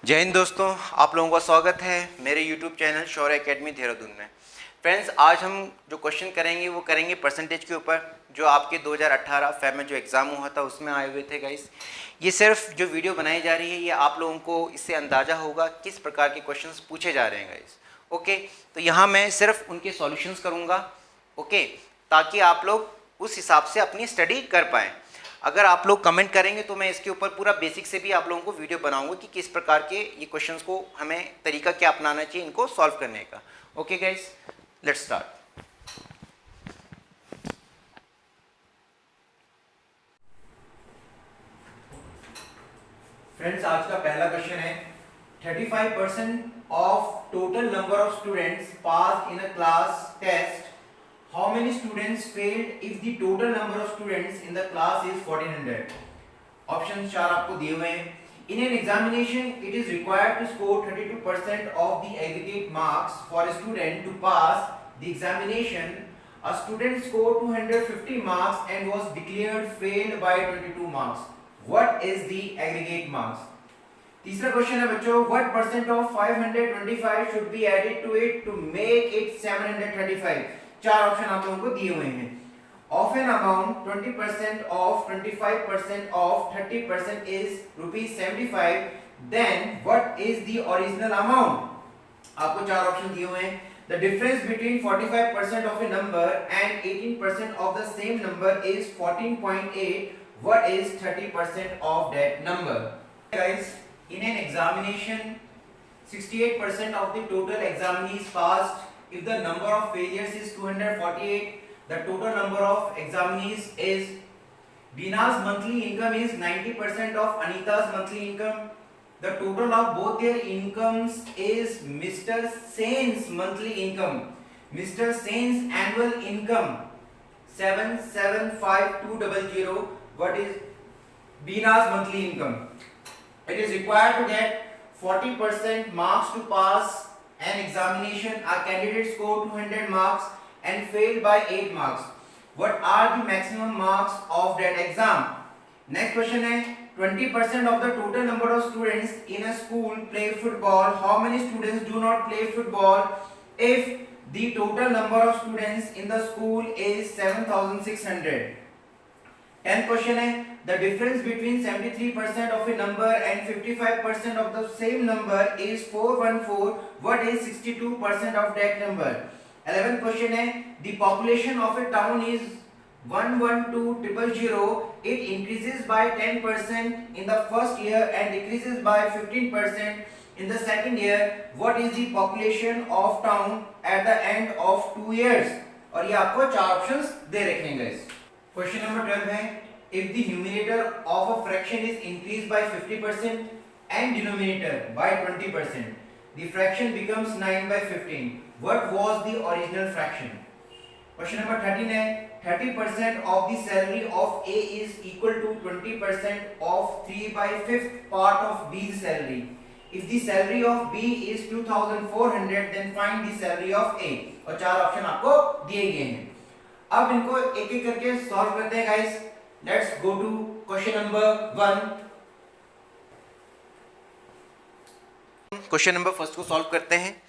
जय हिंद दोस्तों, आप लोगों का स्वागत है मेरे YouTube चैनल शौर्य एकेडमी देहरादून में। फ्रेंड्स, आज हम जो क्वेश्चन करेंगे वो करेंगे परसेंटेज के ऊपर, जो आपके 2018 फेब में जो एग्ज़ाम हुआ था उसमें आए हुए थे गाइस। ये सिर्फ जो वीडियो बनाई जा रही है ये आप लोगों को इससे अंदाज़ा होगा किस प्रकार के क्वेश्चन पूछे जा रहे हैं गाइस। ओके, तो यहाँ मैं सिर्फ उनके सॉल्यूशंस करूँगा, ओके, ताकि आप लोग उस हिसाब से अपनी स्टडी कर पाएँ। अगर आप लोग कमेंट करेंगे तो मैं इसके ऊपर पूरा बेसिक से भी आप लोगों को वीडियो बनाऊंगा कि किस प्रकार के ये क्वेश्चंस को हमें तरीका क्या अपनाना चाहिए इनको सॉल्व करने का। Okay guys, let's start. Friends, आज का पहला क्वेश्चन है 35% of total number of students pass in a class test, how many students failed if the total number of students in the class is 1400? Option 4 आपको दिए हुए हैं। In an examination, it is required to score 32% of the aggregate marks for a student to pass the examination. A student scored 250 marks and was declared failed by 22 marks. What is the aggregate marks? तीसरा question है बच्चों, what percent of 525 should be added to it to make it 735? चार option आप लोगों को दिए हुए हैं। Of an amount 20% of 25% of 30% is ₹75, then what is the original amount? आपको चार ऑप्शन दिए हुए हैं। The difference between 45% of a number and 18% of the same number is 14.8, what is 30% of that number? Guys, in an examination 68% of the total examinees passed. If the number of failures is 248, the total number of examinees is Bina's monthly income is 90% of Anita's monthly income. The total of both their incomes is Mr. Sen's monthly income. Mr. Sen's annual income 775,200. What is Bina's monthly income? It is required to get 40% marks to pass an examination. A candidate scored 200 marks and failed by 8 marks. What are the maximum marks of that exam? Next question है 20% of the total number of students in a school play football. How many students do not play football if the total number of students in the school is 7,600? 10th question है the difference between 73% of a number and 55% of the same number is 414. What is 62% of that number? 11th question है the population of a town is 112,000. It increases by 10% in the first year and decreases by 15% in the second year. What is the population of town at the end of 2 years? और ये आपको चार options दे रखे हैं। Question number 12 है if the numerator of a fraction is increased by 50% and denominator by 20%, the fraction becomes 9 by 15. What was the original fraction? Question number 13 है 30% of the salary of A is equal to 20% of 3 by 5th part of B's salary. If the salary of B is 2,400, then find the salary of A. और चार option आपको दिए गए हैं। अब इनको एक एक करके सॉल्व करते हैं guys. Let's go to question number 1। Question number first को सॉल्व करते हैं।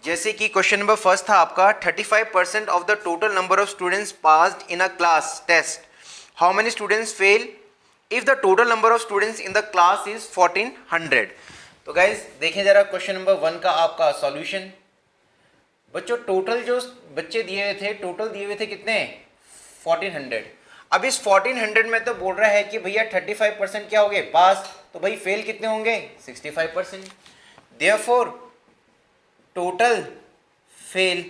जैसे कि क्वेश्चन नंबर फर्स्ट था आपका 35% of the total number of students passed in a class test, how many students fail if the total number of students in the class is 1400। तो guys देखें जरा क्वेश्चन नंबर 1 का आपका solution. बच्चों, total जो बच्चे दिए हुए थे, टोटल दिए हुए थे कितने? 1400। अब इस 1400 में तो बोल रहा है कि भैया 35% क्या हो गए? पास। तो भाई फेल कितने होंगे? 65%। देयरफॉर टोटल फेल,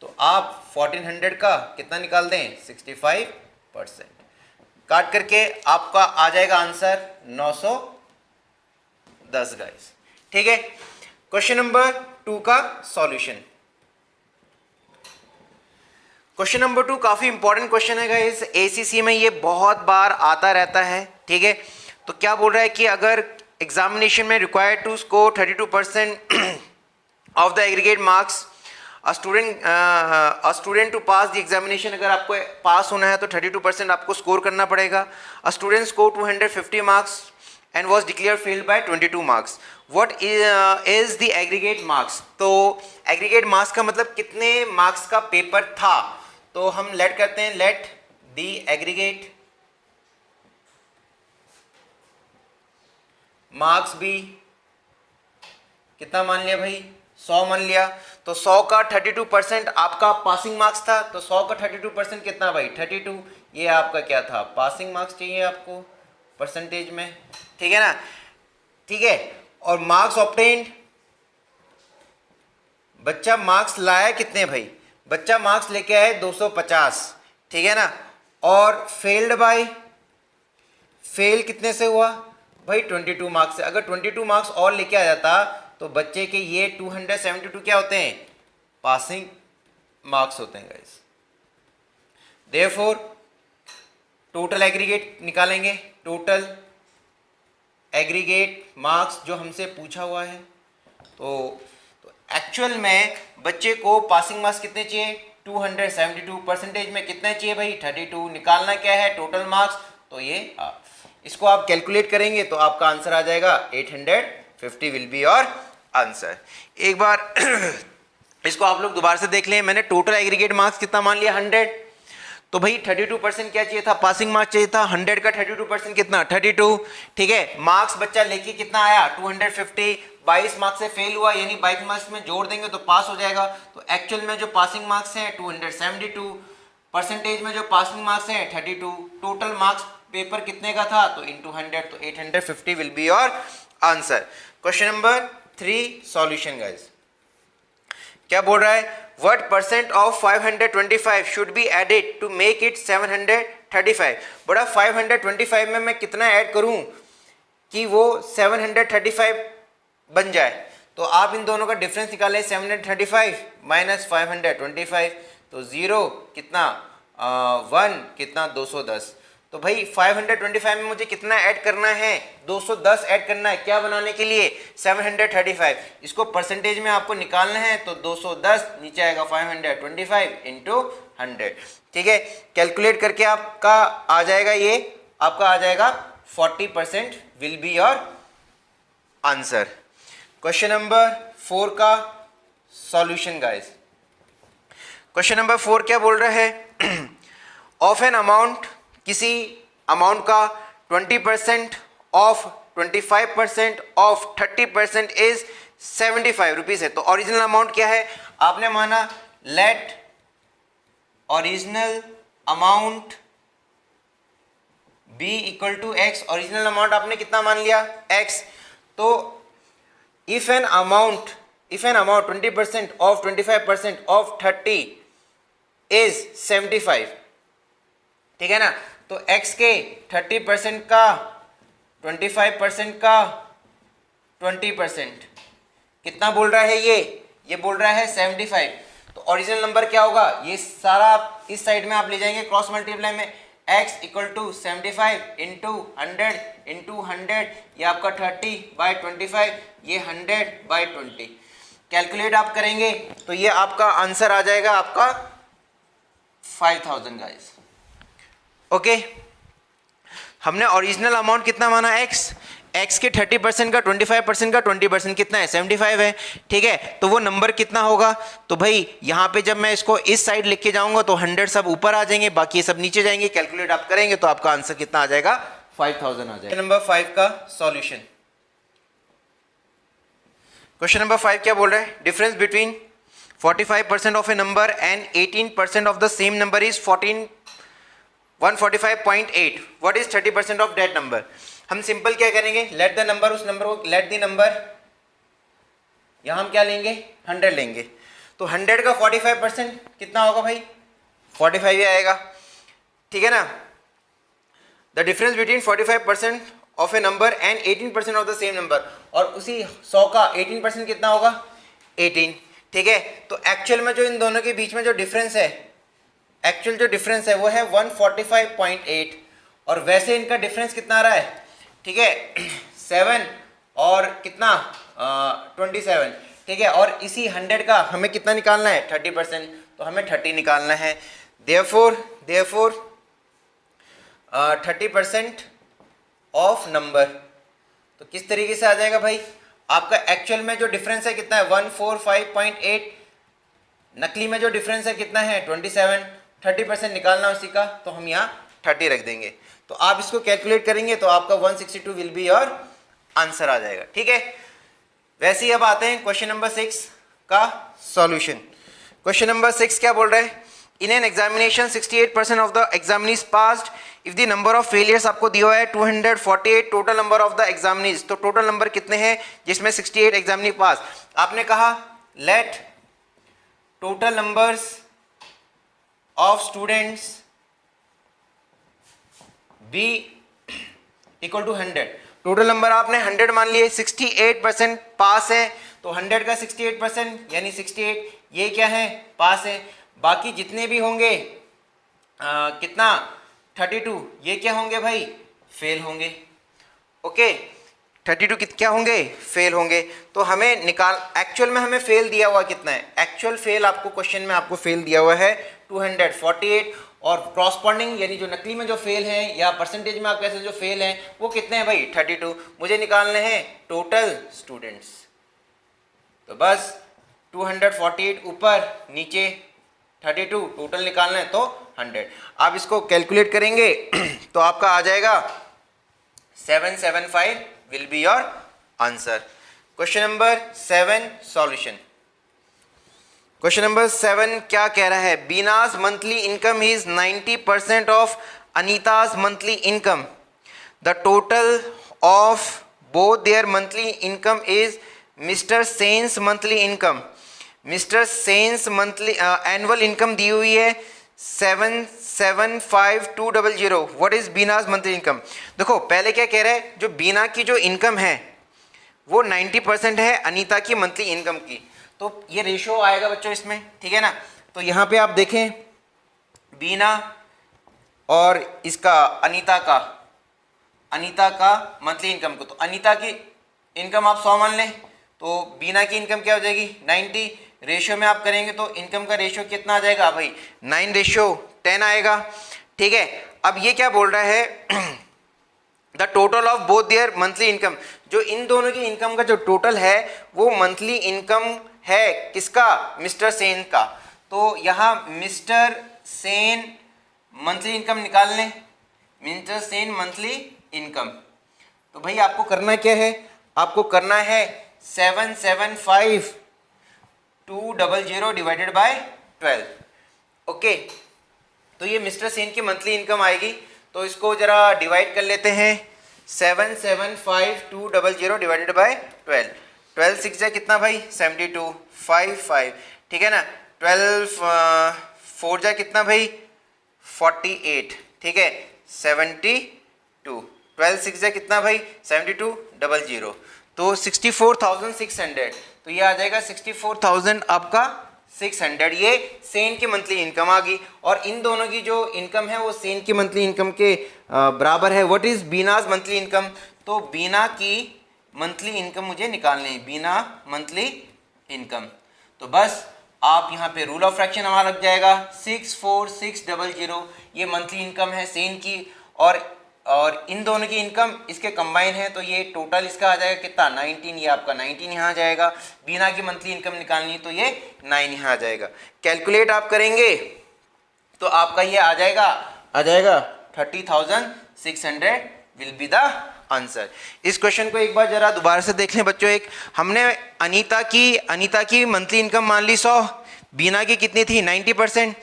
तो आप 1400 का कितना निकाल दें? 65%। काट करके आपका आ जाएगा आंसर 910 गाइस। ठीक है, क्वेश्चन नंबर 2 का सॉल्यूशन। क्वेश्चन नंबर 2 काफी इंपॉर्टेंट क्वेश्चन है गाइस, एसीसी में ये बहुत बार आता रहता है। ठीक है, तो क्या बोल रहा है कि अगर एग्जामिनेशन में required to score 32% of the aggregate marks, a student to pass the examination, अगर आपको पास होना है तो 32% आपको स्कोर करना पड़ेगा। A student score 250 marks and was declared failed by 22 marks. What is the aggregate marks? तो aggregate marks का मतलब कितने marks का पेपर था. तो हम लेट करते हैं, let the aggregate marks be कितना मान लिया भाई, 100 मान लिया. तो 100 का 32% आपका पासिंग मार्क्स था. तो 100 का 32% कितना भाई, 32. ये आपका क्या था, पासिंग मार्क्स चाहिए आपको परसेंटेज में, ठीक है ना. ठीक है. और मार्क्स ऑब्टेन्ड, बच्चा मार्क्स लाया कितने भाई, बच्चा मार्क्स लेके आए 250, ठीक है ना. और फेल्ड बाय, फेल कितने से हुआ भाई, 22 मार्क्स से. अगर 22 मार्क्स और लेके आ जाता तो बच्चे के ये 272 क्या होते हैं, पासिंग मार्क्स होते हैं गाइस. देयरफॉर टोटल एग्रीगेट निकालेंगे, टोटल एग्रीगेट मार्क्स जो हमसे पूछा हुआ है. तो एक्चुअल में बच्चे को पासिंग मार्क्स कितने चाहिए, 272. परसेंटेज में कितने चाहिए भाई, 32. निकालना क्या है, टोटल मार्क्स. तो ये इसको आप कैलकुलेट करेंगे तो आपका आंसर आ जाएगा 850 विल बी योर आंसर. एक बार इसको आप लोग दोबारा से देख लें. मैंने टोटल एग्रीगेट मार्क्स कितना मान लिया, 100. तो भाई 32% क्या चाहिए था, पासिंग मार्क्स चाहिए था. 100 का 32% कितना, 32. ठीक है. मार्क्स बच्चा लेके कितना आया, 250. 22 मार्क्स से फेल हुआ, यानी 22 मार्क्स में जोड़ देंगे तो पास हो जाएगा. तो एक्चुअल में जो पासिंग मार्क्स हैं 272, परसेंटेज में जो पासिंग मार्क्स हैं 32. टोटल मार्क्स पेपर कितने का था, तो इंटू 100, तो 850 will be your answer. Question number 3 solution guys. क्या बोल रहा है, what percent of 525 should be added to make it 735. बड़ा 525 में मैं कितना ऐड करूं कि वो 735 बन जाए. तो आप इन दोनों का डिफरेंस निकालें, 735 माइनस 525. तो 0 कितना, 1 कितना, 210. तो भाई 525 में मुझे कितना ऐड करना है, 210 ऐड करना है. क्या बनाने के लिए, 735. इसको परसेंटेज में आपको निकालना है. तो 210 नीचे आएगा 525 इंटू 100. ठीक है. कैलकुलेट करके आपका आ जाएगा, ये आपका आ जाएगा 40% will be your answer. Question number 4 का सॉल्यूशन गाइस. क्वेश्चन नंबर 4 क्या बोल रहा है, ऑफ एन अमाउंट, किसी अमाउंट का 20% ऑफ 25% ऑफ 30% इज 75 रुपीज है. तो ओरिजिनल अमाउंट क्या है, आपने माना let original amount be equal to x. Original amount आपने कितना मान लिया, x. तो if an amount 20% of 25% of 30 is 75, ठीक है ना. तो x के 30% का, 25% का 20% कितना बोल रहा है, ये बोल रहा है 75. तो ओरिजिनल नंबर क्या होगा, ये सारा आप इस साइड में आप ले जाएंगे क्रॉस मल्टीप्लाई में. x equal to 75 into 100 into 100, ये आपका 30/25, ये 100/20. कैलकुलेट आप करेंगे तो ये आपका आंसर आ जाएगा आपका 5000 गाइस. ओके. हमने ओरिजिनल अमाउंट कितना माना, x के 30% का, 25% का 20% कितना है, 75 है. ठीक है. तो वो नंबर कितना होगा, तो भाई यहाँ पे जब मैं इसको इस साइड लिख के जाऊंगा तो 100 सब ऊपर आ जाएंगे, बाकी सब नीचे जाएंगे. कैलकुलेट आप करेंगे तो आपका आंसर कितना आ जाएगा, 5000 आ जाएगा. नंबर 5 का सॉल्यूशन. क्वेश्चन नंबर 5 क्या बोल रहा है, difference between 45% of a number and 18% of the same number is 145.8. What is 30% of that number. हम सिंपल क्या करेंगे, लेट द नंबर, उस नंबर को लेट द नंबर, यहां हम क्या लेंगे, 100 लेंगे. तो 100 का 45% कितना होगा भाई, 45 ही आएगा. ठीक है ना. The difference between 45% of a number and 18% of the same number. और उसी 100 का 18% कितना होगा, 18. ठीक है. तो एक्चुअल में जो इन दोनों के बीच में जो डिफरेंस है, एक्चुअल जो डिफरेंस है वो है 145.8. और वैसे इनका डिफरेंस कितना आ रहा है, ठीक है, 7 और कितना 27. ठीक है. और इसी 100 का हमें कितना निकालना है, 30%. तो हमें 30 निकालना है. देयरफॉर 30% ऑफ नंबर तो किस तरीके से आ जाएगा भाई, आपका एक्चुअल में जो डिफरेंस है कितना है 145.8, नकली में जो डिफरेंस है कितना है 27, 30% निकालना उसी का, तो हम यहाँ 30 रख देंगे। तो आप इसको कैलकुलेट करेंगे तो आपका 162 विल बी योर आंसर आ जाएगा। ठीक है, वैसे ही अब आते हैं क्वेश्चन नंबर 6 का सॉल्यूशन। क्वेश्चन नंबर 6 क्या बोल रहा है, in an examination 68% of the examinees passed if the number of failures आपको दिया हुआ है 248, total number of the examinees, तो टोटल नंबर कितने हैं जिसमें 68 एग्जामिनी पास। आपने कहा let total numbers of students be equal to 100, total number आपने 100 मान लिए, 68% पास है, तो 100 का 68% यानी 68, ये क्या है पास है। बाकी जितने भी होंगे कितना 32, ये क्या होंगे भाई फेल होंगे। ओके 32 क्या होंगे फेल होंगे। तो हमें निकाल, एक्चुअल में हमें फेल दिया हुआ कितना है, एक्चुअल फेल आपको क्वेश्चन में आपको फेल दिया हुआ है 248, और क्रॉसपॉन्डिंग यानी जो नकली में जो फेल है या परसेंटेज में आप कैसे जो फेल हैं वो कितने हैं भाई 32। मुझे निकालने हैं टोटल स्टूडेंट्स, तो बस 248 ऊपर नीचे 32, टोटल निकालना है तो 100। आप इसको कैलकुलेट करेंगे तो आपका आ जाएगा 775 will be your answer. Question number 7 solution. Question number 7 क्या कह रहा है, Beena's monthly income is 90% of Anita's monthly income, the total of both their monthly income is mister Sen's monthly income. Mister Sen's monthly annual income दी हुई है 775,200, what is Beena's monthly income. देखो पहले क्या कह रहा है, जो बीना की जो इनकम है वो 90% है अनीता की मंथली इनकम की, तो ये रेशो आएगा बच्चों इसमें, ठीक है ना। तो यहाँ पे आप देखें बीना और इसका अनीता का मंथली इनकम को, तो अनीता की इनकम आप 100 मान लें, तो बीना की इनकम क्या हो जाएगी 90, रेशियो में आप करेंगे तो इनकम का रेशियो कितना आ जाएगा भाई 9:10 आएगा। ठीक है, अब ये क्या बोल रहा है the total of both their monthly income, जो इन दोनों की इनकम का जो टोटल है वो मंथली इनकम है किसका मिस्टर सेन का। तो यहाँ मिस्टर सेन मंथली इनकम निकाल लें, मिस्टर सेन मंथली इनकम। तो भाई आपको करना क्या है, आपको करना है 775,200 डिवाइडेड बाय 12। ओके, तो ये मिस्टर सेन की मंथली इनकम आएगी, तो इसको जरा डिवाइड कर लेते हैं 775,200 डिवाइडेड बाय 12। 12 6 जा कितना भाई 72, 5 ठीक है ना। 12 4 जा कितना भाई 48, ठीक है 72। 12 6 जा कितना भाई 72 00, तो 64,600, तो ये आ जाएगा 64,000 आपका 600, ये सेन की मंथली इनकम आ गई। और इन दोनों की जो इनकम है वो सेन की मंथली इनकम के बराबर है। What is Beena's monthly income, तो बीना की मंथली इनकम मुझे निकालनी है, बीना मंथली इनकम। तो बस आप यहाँ पे रूल ऑफ फ्रैक्शन हमारा लग जाएगा 64600, ये मंथली इनकम है सेन की, और इन दोनों की इनकम इसके कंबाइन है, तो ये टोटल इसका आ जाएगा कितना 19, ये आपका 19 यहाँ आ जाएगा। बीना की मंथली इनकम निकालनी तो ये 9 यहाँ आ जाएगा। कैलकुलेट आप करेंगे तो आपका ये आ जाएगा 30,600 विल बी द आंसर। इस क्वेश्चन को एक बार जरा दोबारा से देख लें बच्चों। एक हमने अनीता की मंथली इनकम मान ली 100, बीना की कितनी थी 90%,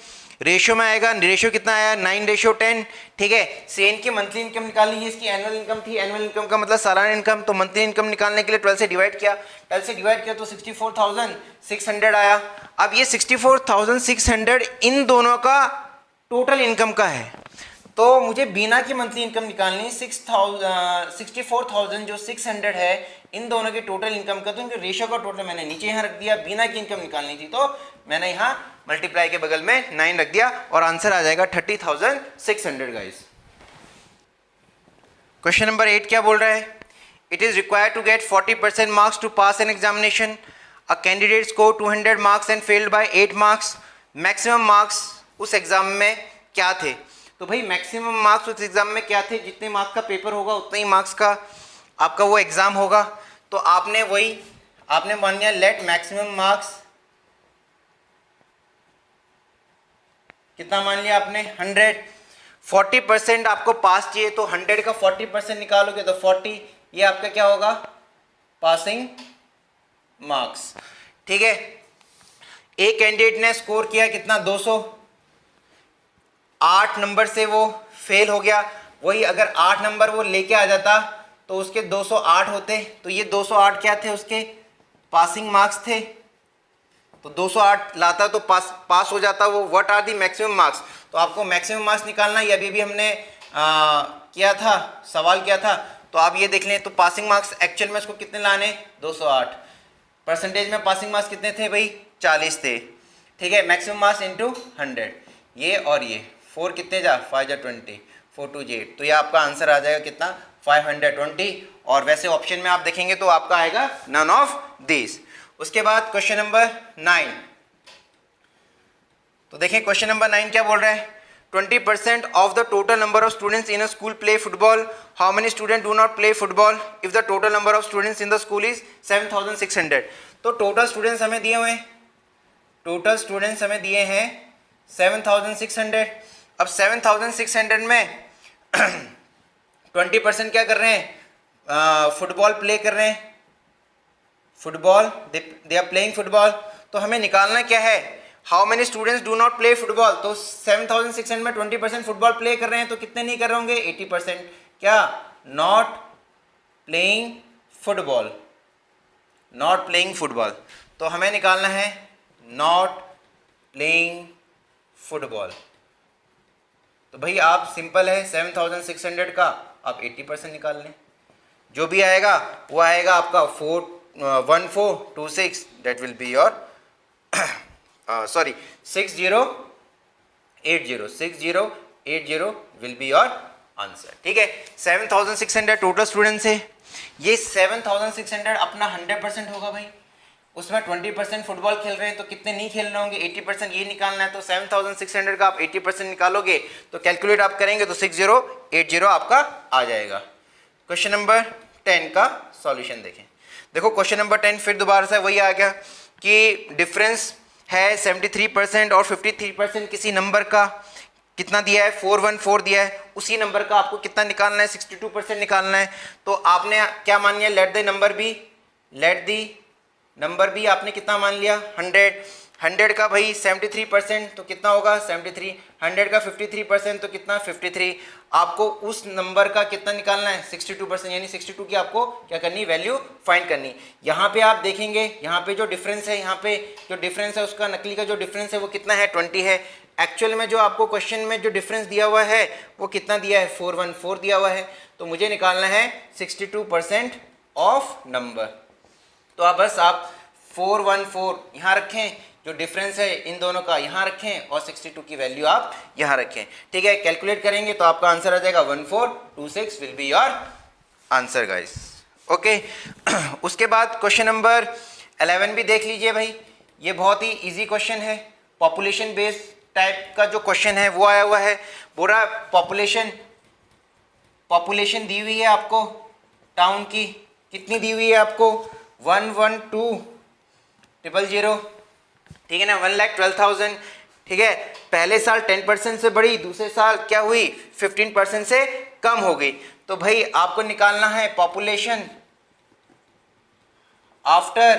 रेशियो में आएगा, रेशियो कितना आया 9:10, ठीक है। सेन की मंथली इनकम निकालनी है, इसकी एनुअल इनकम थी, एनुअल इनकम का मतलब सालाना इनकम, तो मंथली इनकम निकालने के लिए 12 से डिवाइड किया, तो 64,600 आया। अब ये 64,600 इन दोनों का टोटल इनकम का है, तो मुझे बीना की मंथली इनकम निकालनी है 64,000 जो 600 है इन दोनों की टोटल इनकम का, तो इनके रेशियो का टोटल मैंने नीचे यहाँ रख दिया। बीना की इनकम निकालनी थी तो मैंने यहाँ मल्टीप्लाई के बगल में 9 रख दिया और आंसर आ जाएगा 30,600 गाइस। क्वेश्चन नंबर 8 क्या बोल रहा है, it is required to get 40% marks to pass an examination, a candidate score 200 marks and failed by 8 marks, maximum marks उस एग्जाम में क्या थे। तो भाई मैक्सिमम मार्क्स उस एग्जाम में क्या थे, जितने मार्क्स का पेपर होगा उतने ही मार्क्स का आपका वो एग्ज़ाम होगा, तो आपने मान लिया लेट मैक्सिमम मार्क्स कितना मान लिया आपने 100, 40% आपको पास चाहिए, तो 100 का 40% निकालोगे तो 40, ये आपका क्या होगा पासिंग मार्क्स। ठीक है, एक कैंडिडेट ने स्कोर किया कितना 208 नंबर से वो फेल हो गया, वही अगर 8 नंबर वो लेके आ जाता तो उसके 208 होते, तो ये 208 क्या थे उसके पासिंग मार्क्स थे, तो 208 लाता तो पास हो जाता वो। What are the maximum marks, तो आपको मैक्सिमम मार्क्स निकालना, ये अभी भी हमने किया था, सवाल किया था, तो आप ये देख लें। तो पासिंग मार्क्स एक्चुअल में इसको कितने लाने 208, परसेंटेज में पासिंग मार्क्स कितने थे भाई 40 थे। ठीक है, मैक्सिमम मार्क्स इंटू 100, ये और ये 4 कितने जा 5 जा 20, 4 2 8, तो ये आपका आंसर आ जाएगा कितना 520। और वैसे ऑप्शन में आप देखेंगे तो आपका आएगा नन ऑफ दिस। उसके बाद क्वेश्चन नंबर 9, तो देखें क्वेश्चन नंबर 9 क्या बोल रहा है, 20% of the total number of students in a school play football. How many students do not play football if the total number of students in the school is 7600? तो total students हमें दिए हुए हैं, total students हमें दिए हैं 7600। अब 7600 में 20% क्या कर रहे हैं, फुटबॉल प्ले कर रहे हैं, football they are playing football. तो हमें निकालना क्या है, how many students do not play football, तो 7600 में 20% फुटबॉल प्ले कर रहे हैं, तो कितने नहीं कर रहे होंगे 80%, क्या not playing football, not playing football. तो हमें निकालना है नॉट प्लेइंग फुटबॉल। तो भाई आप सिंपल है 7600 का आप 80% निकाल लें, जो भी आएगा वो आएगा आपका 1426, that will be your sorry 6080 will be your answer. ठीक है, 7600 टोटल स्टूडेंट्स है, ये 7600 अपना 100% होगा भाई, उसमें 20% फुटबॉल खेल रहे हैं, तो कितने नहीं खेल रहे होंगे 80%, ये निकालना है। तो 7600 का आप 80% निकालोगे तो कैलकुलेट आप करेंगे तो 6080 आपका आ जाएगा। क्वेश्चन नंबर 10 का सॉल्यूशन देखें। देखो क्वेश्चन नंबर 10 फिर दोबारा से वही आ गया कि डिफरेंस है 73% और 53% किसी नंबर का, कितना दिया है 414 दिया है, उसी नंबर का आपको कितना निकालना है 62% निकालना है। तो आपने क्या मान लिया, लेट द नंबर बी आपने कितना मान लिया 100 का भाई 73% तो कितना होगा 73, 100 का 53% तो कितना 53, आपको उस नंबर का कितना निकालना है 62%, यानी 62 की आपको क्या करनी वैल्यू फाइंड करनी। यहाँ पे आप देखेंगे यहाँ पे जो डिफरेंस है, यहाँ पे जो डिफरेंस है उसका नकली का जो डिफरेंस है वो कितना है 20 है। एक्चुअल में जो आपको क्वेश्चन में जो डिफरेंस दिया हुआ है वो कितना दिया है 414 दिया हुआ है, तो मुझे निकालना है 62% ऑफ नंबर। तो आप बस आप 414 यहाँ रखें, जो डिफरेंस है इन दोनों का यहाँ रखें और 62 की वैल्यू आप यहाँ रखें। ठीक है, कैलकुलेट करेंगे तो आपका आंसर आ जाएगा 1426 will be your answer guys. Okay, उसके बाद क्वेश्चन नंबर 11 भी देख लीजिए भाई, ये बहुत ही इजी क्वेश्चन है, पॉपुलेशन बेस्ड टाइप का जो क्वेश्चन है वो आया हुआ है। पूरा पॉपुलेशन दी हुई है आपको, टाउन की कितनी दी हुई है आपको 112,000, ठीक है ना, 1,12,000। ठीक है, पहले साल 10% से बढ़ी, दूसरे साल क्या हुई 15% से कम हो गई। तो भाई आपको निकालना है पॉपुलेशन आफ्टर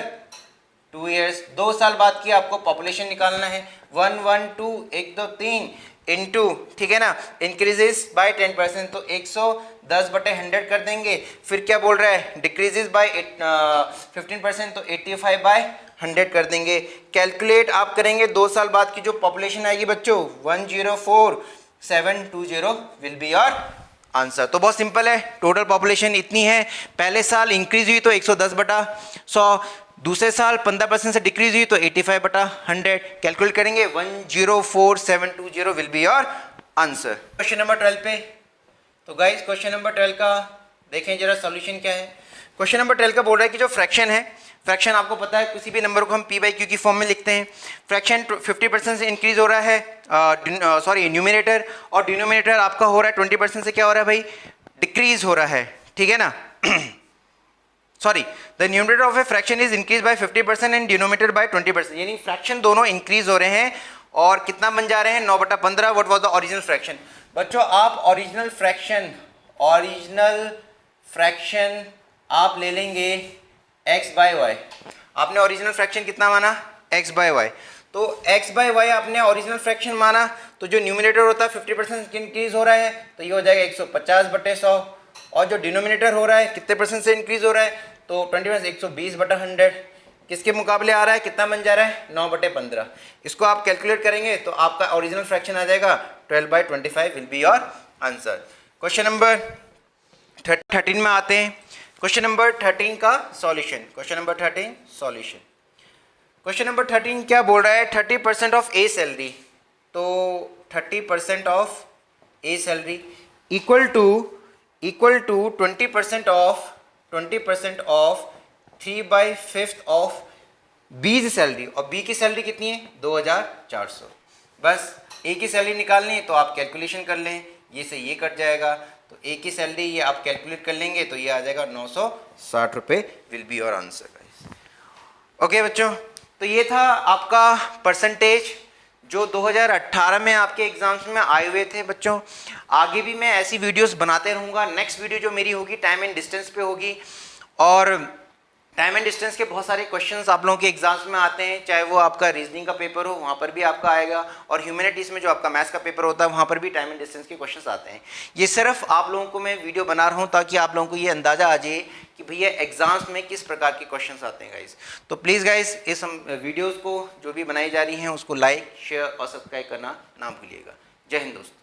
2 इयर्स, 2 साल बाद की आपको पॉपुलेशन निकालना है। 112 1 2 3 इंटू, ठीक है ना, इंक्रीजेस बाय 10%, तो 110/100 कर देंगे। फिर क्या बोल रहा है डिक्रीजेस बाय 15%, तो 85/100 कर देंगे। कैलकुलेट आप करेंगे 2 साल बाद की जो पॉपुलेशन आएगी बच्चों 104,720 विल बी योर आंसर। तो बहुत सिंपल है, टोटल पॉपुलेशन इतनी है, पहले साल इंक्रीज हुई तो 110/100, दूसरे साल 15% से डिक्रीज हुई तो 85/100, कैलकुलेट करेंगे 104,720 will be your answer. Question number 12 पे, तो गाइस क्वेश्चन नंबर 12 का देखें जरा सॉल्यूशन क्या है। क्वेश्चन नंबर 12 का बोल रहा है कि जो फ्रैक्शन है, फ्रैक्शन आपको पता है किसी भी नंबर को हम p/q की फॉर्म में लिखते हैं। फ्रैक्शन 50% से इंक्रीज हो रहा है, न्यूमिनेटर, और डिनोमिनेटर आपका हो रहा है 20% से क्या हो रहा है भाई डिक्रीज हो रहा है, ठीक है ना। Sorry, the numerator of a fraction is increase by 50% and denominator by 20%, यानी फ्रैक्शन दोनों इंक्रीज हो रहे हैं और कितना बन जा रहे हैं 9/15। What was the original fraction? बच्चों आप ओरिजिनल फ्रैक्शन आप ले लेंगे x/y। आपने ओरिजिनल फ्रैक्शन कितना माना? x/y। तो x/y आपने ओरिजिनल फ्रैक्शन माना, तो जो न्यूमिनेटर होता है 50% इंक्रीज हो रहा है, तो ये हो जाएगा 150/100, और जो डिनोमिनेटर हो रहा है कितने परसेंट से इंक्रीज हो रहा है, तो 20% 120/100 किसके मुकाबले आ रहा है, कितना बन जा रहा है 9/15। इसको आप कैलकुलेट करेंगे तो आपका ओरिजिनल फ्रैक्शन आ जाएगा 12/25 will be your answer. Question number 13 में आते हैं। क्वेश्चन नंबर 13 का solution. Question number 13 solution. Question number 13 क्या बोल रहा है? 30% ऑफ ए सैलरी, तो 30% of a salary equal to 20% of 3/5 of b की सैलरी, और बी की सैलरी कितनी है 2400। बस ए की सैलरी निकालनी है तो आप कैलकुलेशन कर लें, ये से ये कट जाएगा, तो ए की सैलरी ये आप कैलकुलेट कर लेंगे तो ये आ जाएगा 960 रुपये will be your answer guys. Okay बच्चों, तो ये था आपका परसेंटेज जो 2018 में आपके एग्जाम्स में आए हुए थे। बच्चों आगे भी मैं ऐसी वीडियोस बनाते रहूँगा। नेक्स्ट वीडियो जो मेरी होगी टाइम एंड डिस्टेंस पे होगी, और टाइम एंड डिस्टेंस के बहुत सारे क्वेश्चंस आप लोगों के एग्जाम्स में आते हैं, चाहे वो आपका रीजनिंग का पेपर हो वहाँ पर भी आपका आएगा, और ह्यूमैनिटीज़ में जो आपका मैथ्स का पेपर होता है वहाँ पर भी टाइम एंड डिस्टेंस के क्वेश्चंस आते हैं। ये सिर्फ आप लोगों को मैं वीडियो बना रहा हूँ ताकि आप लोगों को ये अंदाज़ा आ जाए कि भैया एग्जाम्स में किस प्रकार के क्वेश्चंस आते हैं गाइस। तो प्लीज़ गाइस इस वीडियोज़ को जो भी बनाई जा रही हैं उसको लाइक, शेयर और सब्सक्राइब करना ना भूलिएगा। जय हिंद दोस्तों।